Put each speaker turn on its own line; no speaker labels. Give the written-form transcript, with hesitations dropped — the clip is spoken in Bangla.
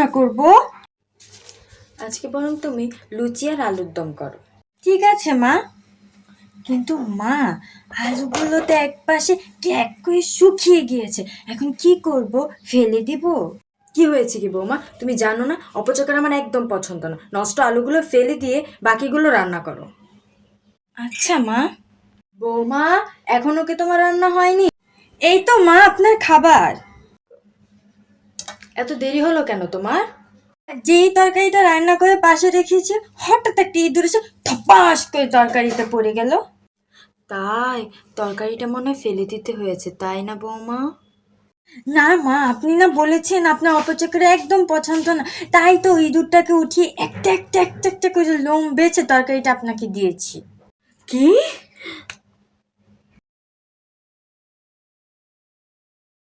রান্না করব?
আজকে বরং তুমি লুচি আর আলুর দম করো।
ঠিক আছে মা। কিন্তু মা, আলুগুলো তো একপাশে ক্যাক করে শুকিয়ে গিয়েছে, এখন কি করব? ফেলে দিব?
কি হয়েছে কি বৌমা, তুমি জানো না অপচকের আমার একদম পছন্দ না। নষ্ট আলুগুলো ফেলে দিয়ে বাকিগুলো রান্না করো।
আচ্ছা মা।
বৌমা, এখনো কি তোমার রান্না হয়নি?
এই তো মা আপনার খাবার।
এত দেরি হলো কেন তোমার?
যেই তরকারিটা রান্না করে পাশে রেখেছি, হঠাৎ একটা ইঁদুর এসে ধপাস করে তরকারিতে পড়ে গেল।
তাই? তরকারিটা মনে হয় ফেলে দিতে হয়েছে, তাই না বৌমা?
না মা, আপনি না বলেছেন আপনার অপচকের একদম পছন্দ না, তাই তো ইঁদুরটাকে উঠিয়ে একটা একটা একটা একটা করে লোম বেছে তরকারিটা আপনাকে দিয়েছি।
কি?